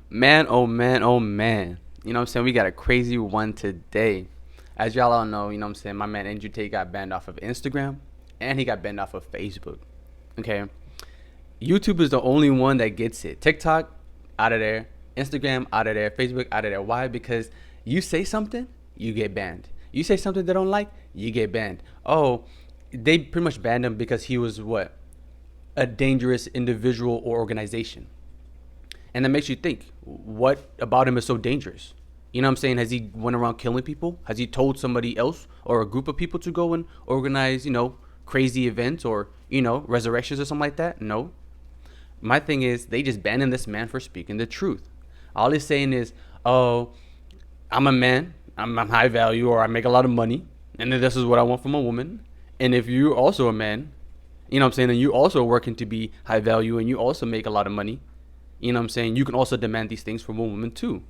Man, oh man, oh man. You know what I'm saying? We got a crazy one today. As y'all all know, you know what I'm saying? My man Andrew Tate got banned off of Instagram and he got banned off of Facebook. Okay. YouTube is the only one that gets it. TikTok, out of there. Instagram, out of there. Facebook, out of there. Why? Because you say something, you get banned. You say something they don't like, you get banned. Oh, they pretty much banned him because he was what? A dangerous individual or organization. And that makes you think, what about him is so dangerous? You know what I'm saying? Has he went around killing people? Has he told somebody else or a group of people to go and organize, crazy events or, resurrections or something like that? No. My thing is, they just banning this man for speaking the truth. All he's saying is, oh, I'm a man, I'm high value, or I make a lot of money, and then this is what I want from a woman. And if you're also a man, you know what I'm saying, and you also working to be high value and you also make a lot of money, you know what I'm saying, you can also demand these things from a woman too.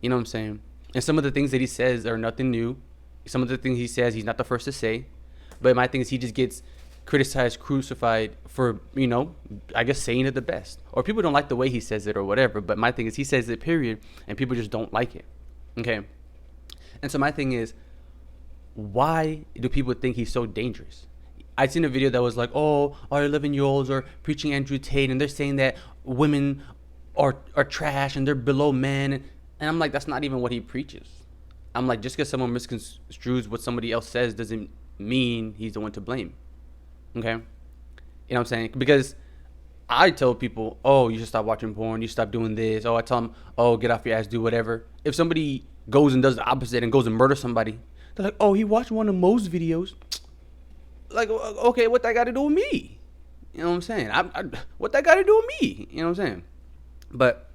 You know what I'm saying? And some of the things that he says are nothing new. Some of the things he says, he's not the first to say. But my thing is, he just gets criticized, crucified for, I guess saying it the best. Or people don't like the way he says it or whatever. But my thing is, he says it, period, and people just don't like it. Okay? And so my thing is, why do people think he's so dangerous? I seen a video that was like, oh, our 11-year-olds are preaching Andrew Tate, and they're saying that women are trash and they're below men. And I'm like, that's not even what he preaches. I'm like, just because someone misconstrues what somebody else says doesn't mean he's the one to blame. Okay? You know what I'm saying? Because I tell people, oh, you should stop watching porn. You stop doing this. Oh, I tell them, oh, get off your ass, do whatever. If somebody goes and does the opposite and goes and murders somebody, they're like, oh, he watched one of Mo's videos. Like, okay, what that got to do with me? You know what I'm saying? What that got to do with me? You know what I'm saying? But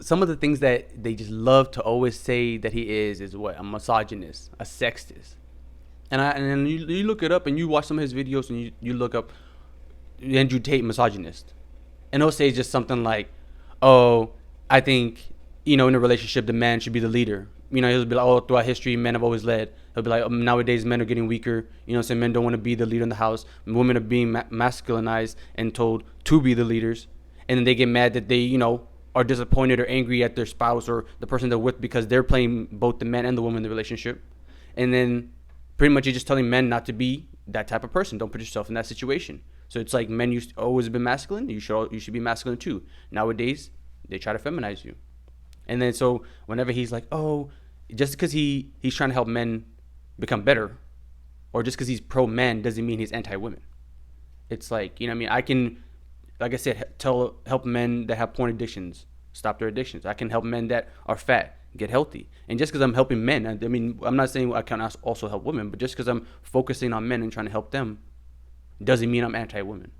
some of the things that they just love to always say that he is what? A misogynist, a sexist. And then you look it up and you watch some of his videos and you look up Andrew Tate misogynist. And he'll say just something like, oh, I think, in a relationship, the man should be the leader. He'll be like, oh, throughout history, men have always led. He'll be like, oh, nowadays, men are getting weaker. So men don't want to be the leader in the house. Women are being masculinized and told to be the leaders. And then they get mad that they, are disappointed or angry at their spouse or the person they're with because they're playing both the man and the woman in the relationship. And then pretty much you're just telling men not to be that type of person. Don't put yourself in that situation. So it's like men used to always been masculine. You should be masculine too. Nowadays, they try to feminize you. And then so whenever he's like, oh, just because he's trying to help men become better, or just because he's pro-man doesn't mean he's anti-women. It's like, I can, like I said, help men that have porn addictions stop their addictions. I can help men that are fat get healthy. And just because I'm helping men, I'm not saying I can also help women, but just because I'm focusing on men and trying to help them doesn't mean I'm anti-women.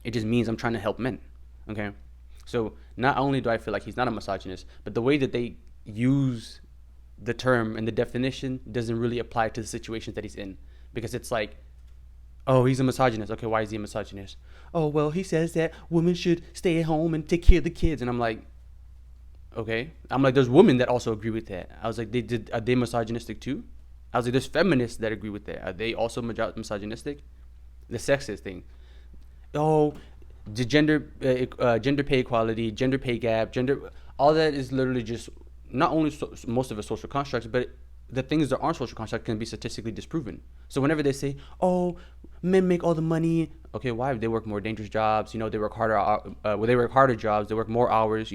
It just means I'm trying to help men. Okay? So not only do I feel like he's not a misogynist, but the way that they use the term and the definition doesn't really apply to the situations that he's in. Because it's like, oh, he's a misogynist. Okay, why is he a misogynist? Oh, well, he says that women should stay at home and take care of the kids. And I'm like, okay. I'm like, there's women that also agree with that. I was like, are they misogynistic too? I was like, there's feminists that agree with that. Are they also misogynistic? The sexist thing. Oh, the gender pay equality, gender pay gap, all that is literally just not only most of it social constructs, but the things that aren't social constructs can be statistically disproven. So whenever they say, oh, men make all the money, okay, why? They work more dangerous jobs, they work harder, they work harder jobs, they work more hours,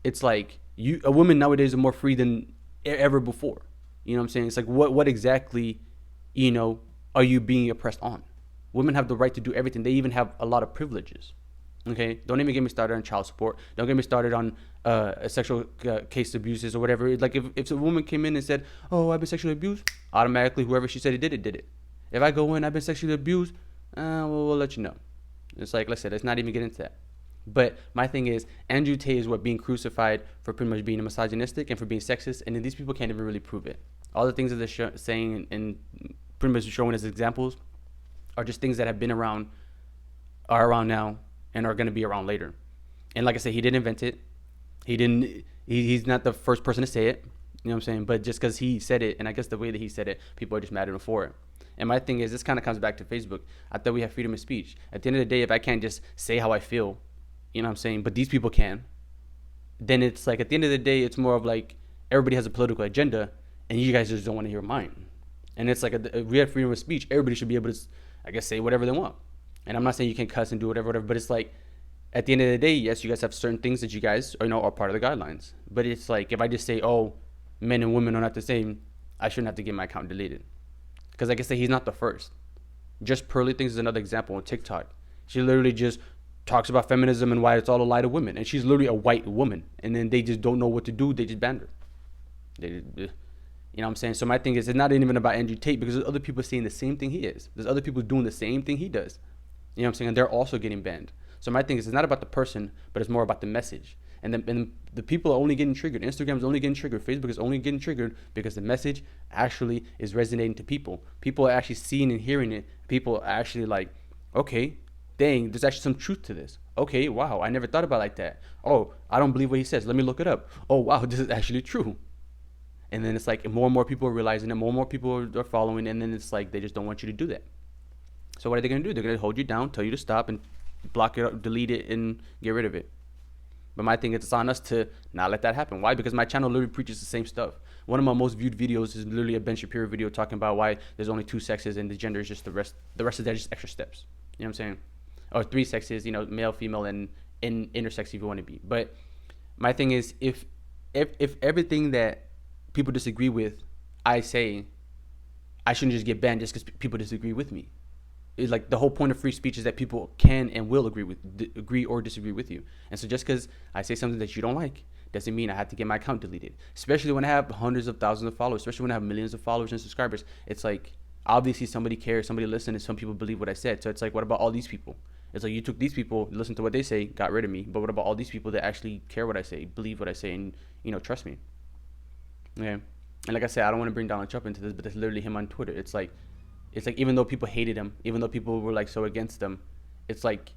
It's like a woman nowadays are more free than ever before. You know what I'm saying? It's like, what exactly, are you being oppressed on? Women have the right to do everything. They even have a lot of privileges. Okay, don't even get me started on child support. Don't get me started on sexual case abuses or whatever. Like if a woman came in and said, "Oh, I've been sexually abused," automatically whoever she said it did it. If I go in, I've been sexually abused, we'll let you know. It's like, let's say, let's not even get into that. But my thing is, Andrew Tate is being crucified for pretty much being misogynistic and for being sexist, and then these people can't even really prove it. All the things that they're saying and pretty much showing as examples are just things that have been around, are around now, and are going to be around later. And like I said, he didn't invent it. He's not the first person to say it. You know what I'm saying? But just because he said it, and I guess the way that he said it, people are just mad at him for it. And my thing is, this kind of comes back to Facebook. I thought we have freedom of speech. At the end of the day, if I can't just say how I feel, you know what I'm saying? But these people can. then it's like at the end of the day, it's more of like everybody has a political agenda, and you guys just don't want to hear mine. And it's like we have freedom of speech. Everybody should be able to, I guess, say whatever they want. And I'm not saying you can cuss and do whatever, but it's like at the end of the day, yes, you guys have certain things that you guys are part of the guidelines. But it's like if I just say, oh, men and women are not the same, I shouldn't have to get my account deleted. Because like I said, he's not the first. Just Pearly Things is another example on TikTok. She literally just talks about feminism and why it's all a lie to women. And she's literally a white woman. And then they just don't know what to do. They just banned her. You know what I'm saying? So my thing is, it's not even about Andrew Tate because there's other people saying the same thing he is. There's other people doing the same thing he does. You know what I'm saying? And they're also getting banned. So my thing is, it's not about the person, but it's more about the message. And the people are only getting triggered. Instagram is only getting triggered. Facebook is only getting triggered because the message actually is resonating to people. People are actually seeing and hearing it. People are actually like, okay, dang, there's actually some truth to this. Okay, wow, I never thought about it like that. Oh, I don't believe what he says. Let me look it up. Oh, wow, this is actually true. And then it's like more and more people are realizing it. More and more people are following. And then it's like they just don't want you to do that. So what are they going to do? They're going to hold you down, tell you to stop, and block it up, delete it, and get rid of it. But my thing is, it's on us to not let that happen. Why? Because my channel literally preaches the same stuff. One of my most viewed videos is literally a Ben Shapiro video talking about why there's only 2 sexes and the gender is just the rest. The rest of that is just extra steps. You know what I'm saying? Or 3 sexes, male, female, and intersex if you want to be. But my thing is, if everything that people disagree with, I say, I shouldn't just get banned just because people disagree with me. It's like the whole point of free speech is that people can and will agree or disagree with you. And so just because I say something that you don't like doesn't mean I have to get my account deleted. Especially when I have hundreds of thousands of followers, especially when I have millions of followers and subscribers. It's like, obviously somebody cares, somebody listened, and some people believe what I said. So it's like, what about all these people? It's like you took these people, listened to what they say, got rid of me. But what about all these people that actually care what I say, believe what I say, and trust me? Okay. And like I said, I don't want to bring Donald Trump into this, but that's literally him on Twitter. It's like even though people hated him, even though people were like so against him, it's like,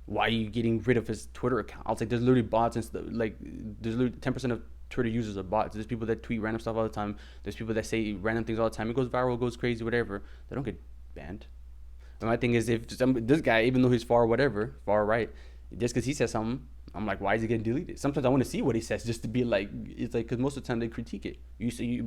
why are you getting rid of his Twitter account? I was like, there's literally bots and stuff. Like, there's literally 10% of Twitter users are bots. There's people that tweet random stuff all the time. There's people that say random things all the time. It goes viral, goes crazy, whatever. They don't get banned. And my thing is, if this guy, even though he's far right, just because he says something, I'm like, why is he getting deleted? Sometimes I want to see what he says just to be like, it's like, because most of the time they critique it. You